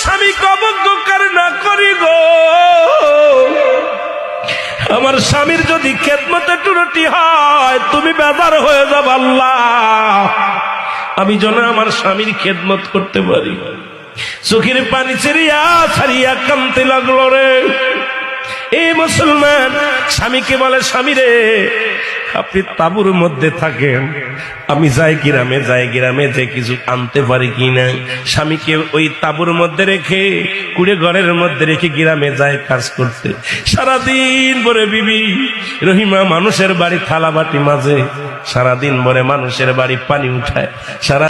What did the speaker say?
স্বামীকে অবজ্ঞার না করি গো, আমার স্বামীর যদি খেদমতে ত্রুটি হয় তুমি বেজার হয়ে যাবে আল্লাহ, আমি যেন আমার স্বামীর খেদমত করতে পারি। চোখের পানি ছেড়িয়া ছাড়িয়া কাঁদতে লাগলো রে। এই মুসলমান স্বামীকে বলে, স্বামী রে আপনি তাঁবুর মধ্যে থাকেন, আমি যাই গ্রামে যে কিছু আনতে পারি কিনা। স্বামীকে ওই তাঁবুর মধ্যে রেখে, কুড়ে ঘরের মধ্যে রেখে গ্রামে যায় কাজ করতে। সারাদিন ভরে বিবি রহিমা মানুষের বাড়ি থালা বাটি মাঝে, সারাদিন ভরে মানুষের বাড়ি পানি উঠায়, সারা